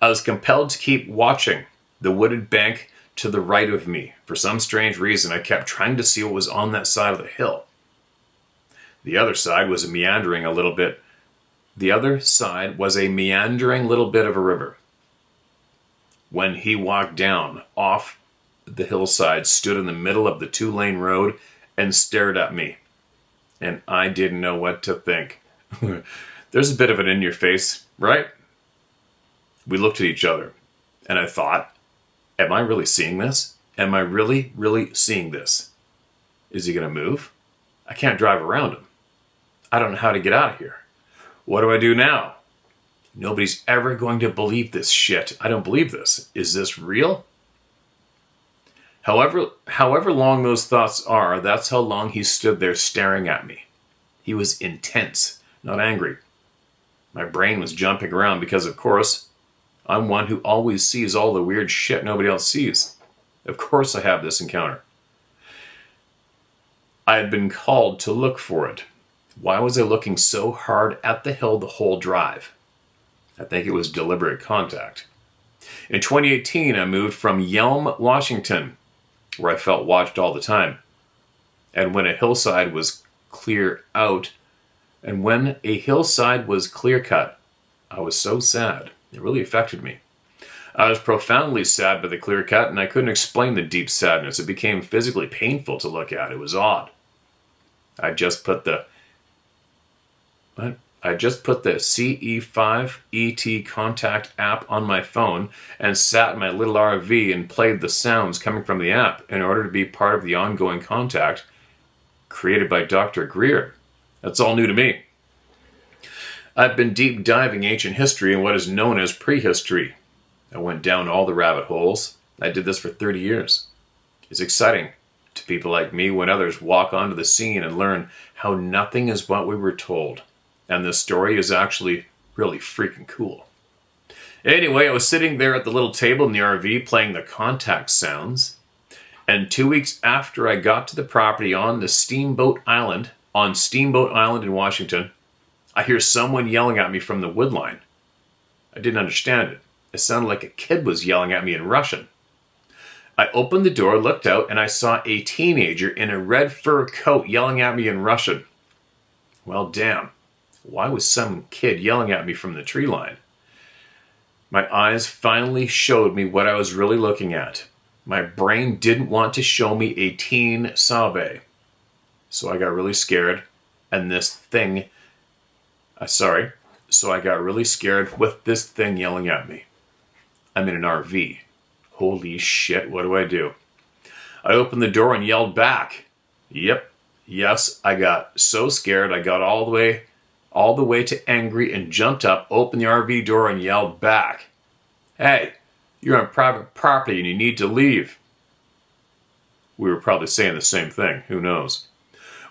I was compelled to keep watching the wooded bank to the right of me. For some strange reason, I kept trying to see what was on that side of the hill. The other side was a meandering little bit of a river. When he walked down off the hillside, stood in the middle of the 2-lane road and stared at me. And I didn't know what to think. There's a bit of an in your face, right? We looked at each other, and I thought, am I really seeing this? Am I really, really seeing this? Is he going to move? I can't drive around him. I don't know how to get out of here. What do I do now? Nobody's ever going to believe this shit. I don't believe this. Is this real? However long those thoughts are, that's how long he stood there staring at me. He was intense, not angry. My brain was jumping around because, of course, I'm one who always sees all the weird shit nobody else sees. Of course I have this encounter. I had been called to look for it. Why was I looking so hard at the hill the whole drive? I think it was deliberate contact. In 2018, I moved from Yelm, Washington, where I felt watched all the time. And when a hillside was clear cut, I was so sad. It really affected me. I was profoundly sad by the clear cut, and I couldn't explain the deep sadness. It became physically painful to look at. It was odd. I just put the CE5 ET Contact app on my phone and sat in my little RV and played the sounds coming from the app in order to be part of the ongoing contact created by Dr. Greer. That's all new to me. I've been deep diving ancient history and what is known as prehistory. I went down all the rabbit holes. I did this for 30 years. It's exciting to people like me when others walk onto the scene and learn how nothing is what we were told. And this story is actually really freaking cool. Anyway, I was sitting there at the little table in the RV playing the contact sounds. And 2 weeks after I got to the property on Steamboat Island in Washington, I hear someone yelling at me from the wood line. I didn't understand it. It sounded like a kid was yelling at me in Russian. I opened the door, looked out, and I saw a teenager in a red fur coat yelling at me in Russian. Well, damn. Why was some kid yelling at me from the tree line? My eyes finally showed me what I was really looking at. My brain didn't want to show me a teen sabe. So I got really scared, and So I got really scared with this thing yelling at me. I'm in an RV. Holy shit, what do? I opened the door and yelled back. Yes, I got so scared I got all the way all the way to angry, and jumped up, opened the RV door, and yelled back, "Hey, you're on private property and you need to leave." We were probably saying the same thing, who knows.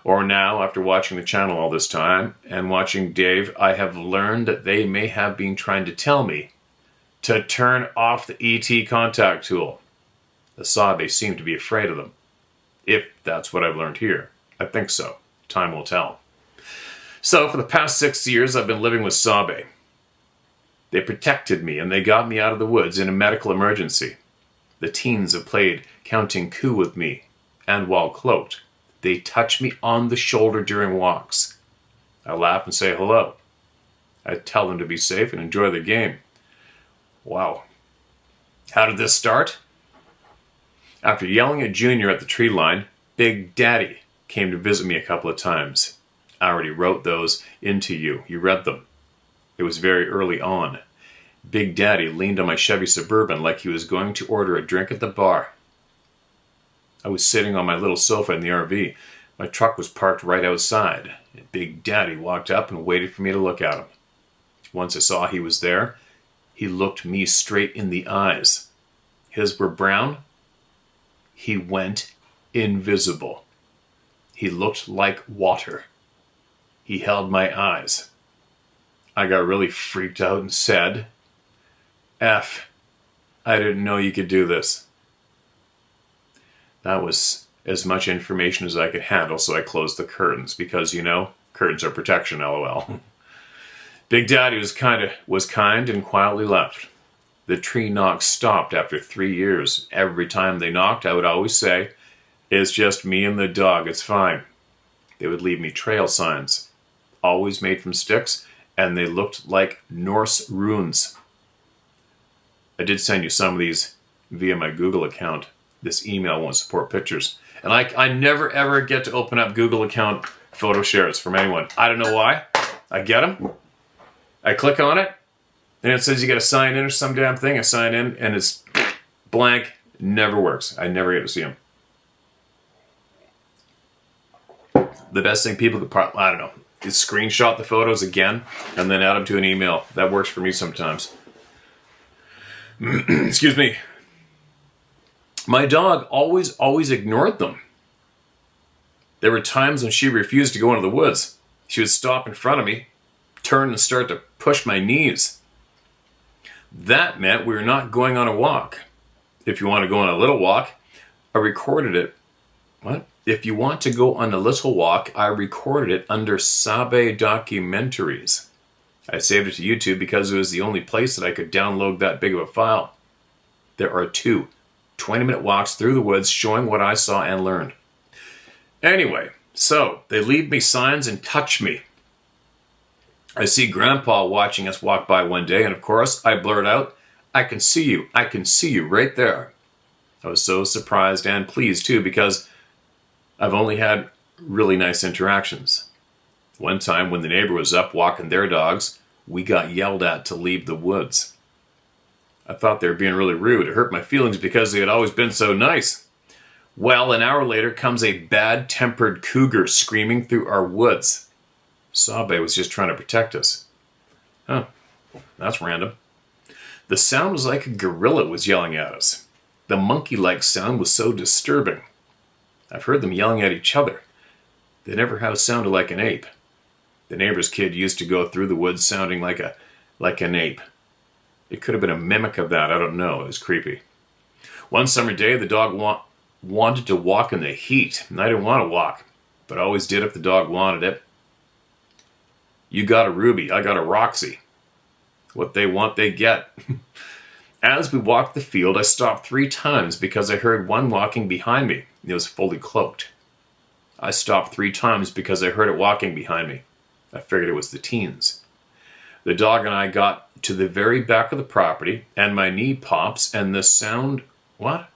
Or now, after watching the channel all this time, and watching Dave, I have learned that they may have been trying to tell me to turn off the ET contact tool. The Sabe seem to be afraid of them. If that's what I've learned here. I think so. Time will tell. So, for the past 6 years, I've been living with Sabe. They protected me, and they got me out of the woods in a medical emergency. The teens have played counting coup with me, and while cloaked, they touch me on the shoulder during walks. I laugh and say hello. I tell them to be safe and enjoy the game. Wow. How did this start? After yelling at Junior at the tree line, Big Daddy came to visit me a couple of times. I already wrote those into you. You read them. It was very early on. Big Daddy leaned on my Chevy Suburban like he was going to order a drink at the bar. I was sitting on my little sofa in the RV. My truck was parked right outside. Big Daddy walked up and waited for me to look at him. Once I saw he was there, he looked me straight in the eyes. His were brown. He went invisible. He looked like water. He held my eyes. I got really freaked out and said, "F, I didn't know you could do this." That was as much information as I could handle, so I closed the curtains because, you know, curtains are protection, lol. Big Daddy was kind and quietly left. The tree knocks stopped after 3 years. Every time they knocked, I would always say, "It's just me and the dog, it's fine." They would leave me trail signs, always made from sticks, and they looked like Norse runes. I did send you some of these via my Google account. This email won't support pictures. And I never ever get to open up Google account photo shares from anyone. I don't know why. I get them. I click on it, and it says you got to sign in or some damn thing. I sign in, and it's blank. Never works. I never get to see them. The best thing people could I don't know, is screenshot the photos again and then add them to an email. That works for me sometimes. Excuse me. My dog always ignored them. There were times when she refused to go into the woods. She would stop in front of me, turn and start to push my knees. That meant we were not going on a walk. If you want to go on a little walk, I recorded it. What? If you want to go on a little walk, I recorded it under Sabe documentaries. I saved it to YouTube because it was the only place that I could download that big of a file. There are 2 20-minute walks through the woods showing what I saw and learned. Anyway, so they leave me signs and touch me. I see Grandpa watching us walk by one day, and of course I blurt out, "I can see you. I can see you right there." I was so surprised and pleased too because I've only had really nice interactions. One time when the neighbor was up walking their dogs, we got yelled at to leave the woods. I thought they were being really rude. It hurt my feelings because they had always been so nice. Well, an hour later comes a bad-tempered cougar screaming through our woods. Sabe was just trying to protect us. Huh, that's random. The sound was like a gorilla was yelling at us. The monkey-like sound was so disturbing. I've heard them yelling at each other. They never have sounded like an ape. The neighbor's kid used to go through the woods sounding like an ape. It could have been a mimic of that, I don't know. It was creepy. One summer day, the dog wanted to walk in the heat, and I didn't want to walk, but I always did if the dog wanted it. You got a Ruby, I got a Roxy. What they want, they get. As we walked the field, I stopped 3 times because I heard one walking behind me. It was fully cloaked. I stopped 3 times because I heard it walking behind me. I figured it was the teens. The dog and I got to the very back of the property, and my knee pops, and the sound... What?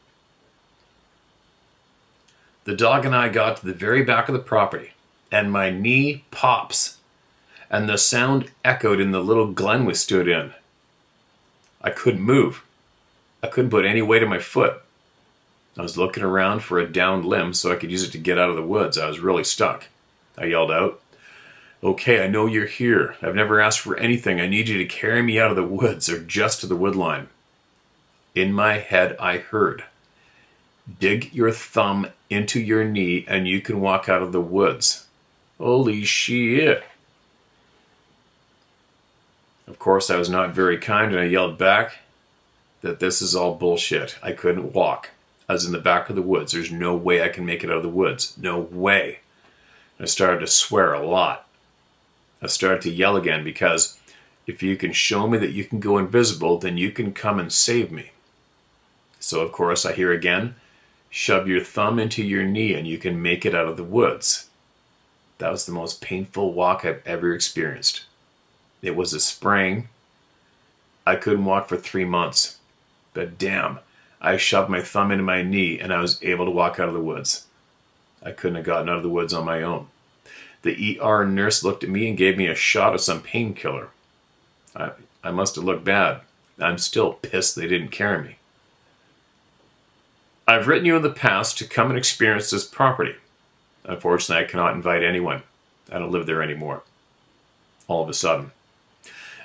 The dog and I got to the very back of the property, and my knee pops, and the sound echoed in the little glen we stood in. I couldn't move. I couldn't put any weight on my foot. I was looking around for a downed limb so I could use it to get out of the woods. I was really stuck. I yelled out, Okay, I know you're here. I've never asked for anything. I need you to carry me out of the woods or just to the woodline. In my head, I heard, dig your thumb into your knee and you can walk out of the woods. Holy shit. Of course, I was not very kind and I yelled back that this is all bullshit. I couldn't walk. I was in the back of the woods. There's no way I can make it out of the woods. No way. I started to swear a lot. I started to yell again because if you can show me that you can go invisible, then you can come and save me. So of course I hear again, shove your thumb into your knee and you can make it out of the woods. That was the most painful walk I've ever experienced. It was a spring. I couldn't walk for 3 months. But damn, I shoved my thumb into my knee and I was able to walk out of the woods. I couldn't have gotten out of the woods on my own. The ER nurse looked at me and gave me a shot of some painkiller. I must have looked bad. I'm still pissed they didn't carry me. I've written you in the past to come and experience this property. Unfortunately, I cannot invite anyone. I don't live there anymore. All of a sudden.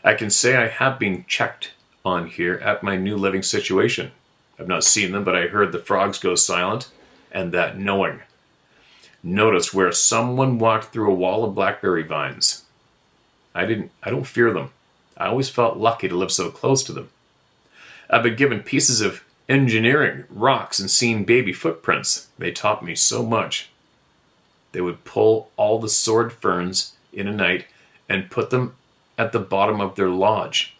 I can say I have been checked on here at my new living situation. I've not seen them, but I heard the frogs go silent, and that knowing. Noticed where someone walked through a wall of blackberry vines. I don't fear them. I always felt lucky to live so close to them. I've been given pieces of engineering, rocks, and seen baby footprints. They taught me so much. They would pull all the sword ferns in a night and put them at the bottom of their lodge.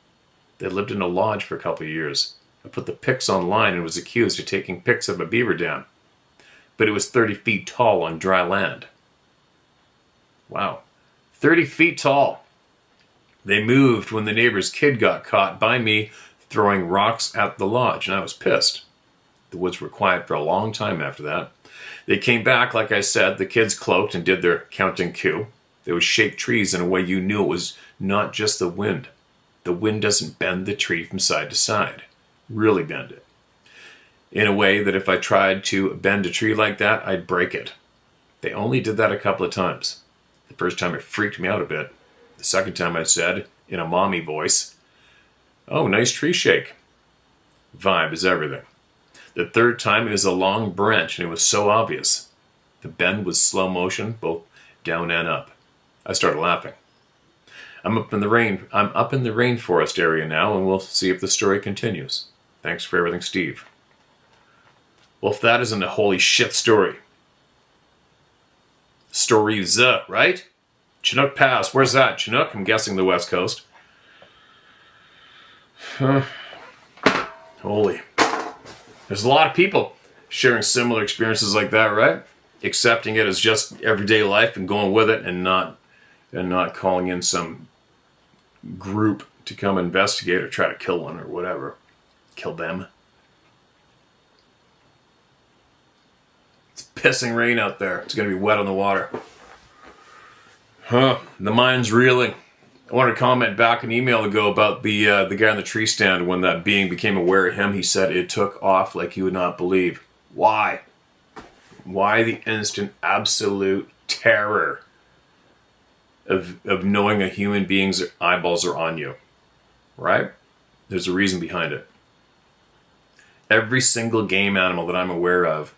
They lived in a lodge for a couple of years. I put the pics online and was accused of taking pics of a beaver dam. But it was 30 feet tall on dry land. Wow. 30 feet tall. They moved when the neighbor's kid got caught by me throwing rocks at the lodge, and I was pissed. The woods were quiet for a long time after that. They came back, like I said, the kids cloaked and did their counting cue. They would shake trees in a way you knew it was not just the wind. The wind doesn't bend the tree from side to side. Really bend it. In a way that if I tried to bend a tree like that, I'd break it. They only did that a couple of times. The first time it freaked me out a bit. The second time I said, in a mommy voice, "Oh, nice tree shake." Vibe is everything. The third time it was a long branch and it was so obvious. The bend was slow motion, both down and up. I started laughing. I'm up in the rainforest area now, and we'll see if the story continues. Thanks for everything, Steve. Well, if that isn't a holy shit story. Stories, right? Chinook Pass. Where's that? Chinook? I'm guessing the West Coast. Holy. There's a lot of people sharing similar experiences like that, right? Accepting it as just everyday life and going with it and not calling in some group to come investigate or try to kill one or whatever. Kill them. It's pissing rain out there. It's going to be wet on the water. The mind's reeling. I wanted to comment back an email ago about the guy on the tree stand. When that being became aware of him, he said it took off like you would not believe. Why? Why the instant absolute terror of knowing a human being's eyeballs are on you? Right? There's a reason behind it. Every single game animal that I'm aware of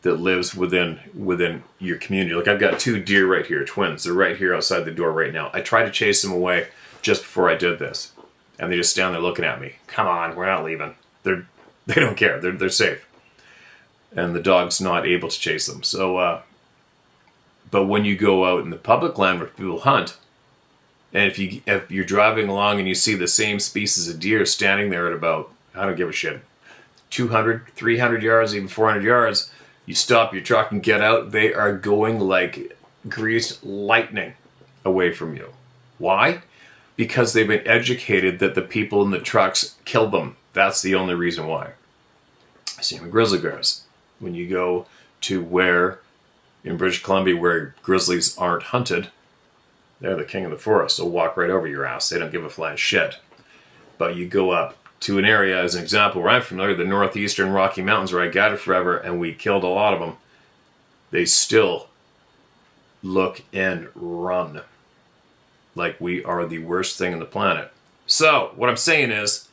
that lives within your community. Like I've got 2 deer right here, twins. They're right here outside the door right now. I tried to chase them away just before I did this. And they just stand there looking at me. Come on, we're not leaving. They don't care. They're safe. And the dog's not able to chase them. So, but when you go out in the public land where people hunt, and if you're driving along and you see the same species of deer standing there at about, I don't give a shit, 200, 300 yards, even 400 yards, you stop your truck and get out, they are going like greased lightning away from you. Why? Because they've been educated that the people in the trucks kill them. That's the only reason why. Same with grizzly bears. When you go to where, in British Columbia, where grizzlies aren't hunted, they're the king of the forest. They'll walk right over your ass. They don't give a flying shit. But you go up to an area, as an example, where I'm familiar, the northeastern Rocky Mountains, where I guided forever, and we killed a lot of them. They still look and run. like we are the worst thing on the planet. So what I'm saying is,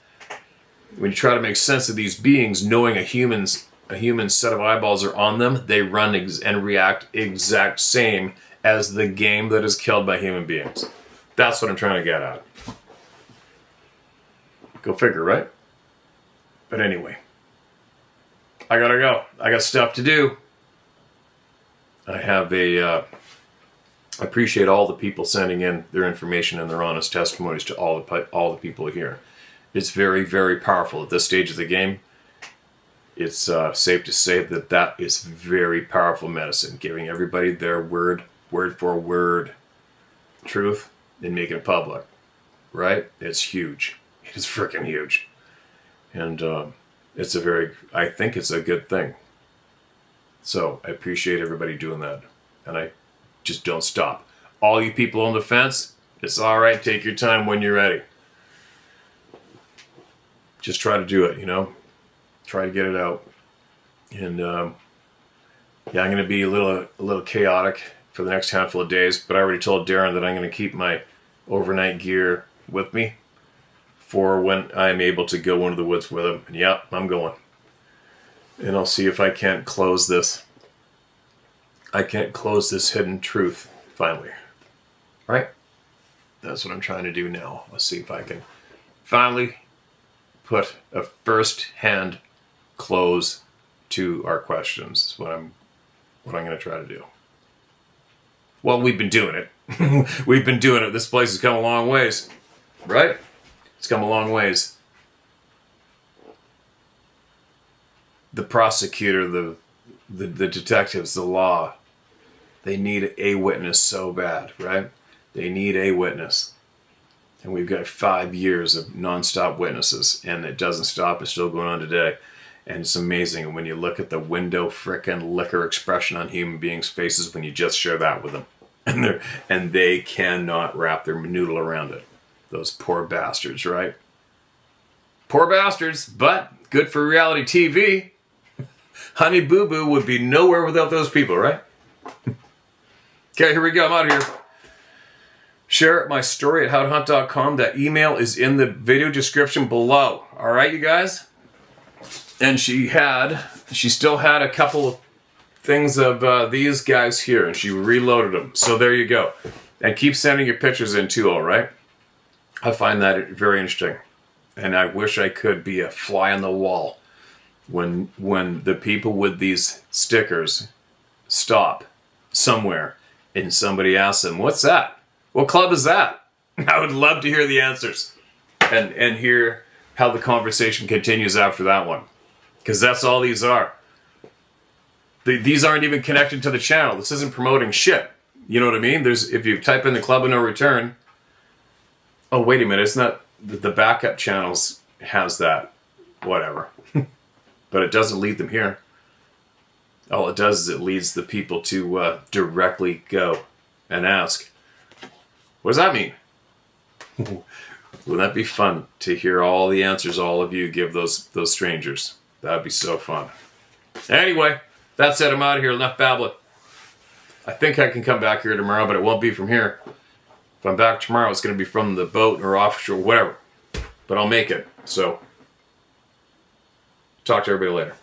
when you try to make sense of these beings, knowing a human set of eyeballs are on them, they run and react exact same as the game that is killed by human beings. That's what I'm trying to get at. Go figure, right? But anyway, I gotta go. I got stuff to do. I have I appreciate all the people sending in their information and their honest testimonies to all the people here. It's very, very powerful at this stage of the game. It's safe to say that is very powerful medicine, giving everybody their word for word truth and making it public, right? It's huge. It is freaking huge. And I think it's a good thing. So I appreciate everybody doing that. And I just don't stop. All you people on the fence, it's all right. Take your time when you're ready. Just try to do it, Try to get it out. And I'm going to be a little chaotic for the next handful of days. But I already told Darren that I'm going to keep my overnight gear with me for when I'm able to go into the woods with him. And yeah, I'm going. And I'll see if I can't close this. I can't close this hidden truth finally. Right? That's what I'm trying to do now. Let's see if I can finally put a first-hand close to our questions. Is what I'm going to try to do. Well, we've been doing it. We've been doing it. This place has come a long ways. Right? It's come a long ways. The prosecutor, the detectives, the law, they need a witness so bad, right? They need a witness. And we've got 5 years of nonstop witnesses, and it doesn't stop. It's still going on today. And it's amazing when you look at the window frickin' liquor expression on human beings' faces when you just share that with them. And they cannot wrap their noodle around it. Those poor bastards, right? Poor bastards, but good for reality TV. Honey Boo Boo would be nowhere without those people, right? Okay, here we go. I'm out of here. Share my story at howtohunt.com. That email is in the video description below. All right, you guys? And she still had a couple of things of these guys here, and she reloaded them. So there you go. And keep sending your pictures in too, all right? I find that very interesting. And I wish I could be a fly on the wall when the people with these stickers stop somewhere and somebody asks them, "What's that? What club is that?" I would love to hear the answers and hear how the conversation continues after that one. Because that's all these are. These aren't even connected to the channel. This isn't promoting shit. You know what I mean? If you type in the Club of No Return, oh, wait a minute, it's not the backup channels has that. Whatever. But it doesn't lead them here. All it does is it leads the people to directly go and ask, "What does that mean?" Wouldn't that be fun to hear all the answers all of you give those strangers? That'd be so fun. Anyway, that's it. I'm out of here. Enough babbling. I think I can come back here tomorrow, but it won't be from here. If I'm back tomorrow, it's going to be from the boat or offshore, whatever. But I'll make it. So, talk to everybody later.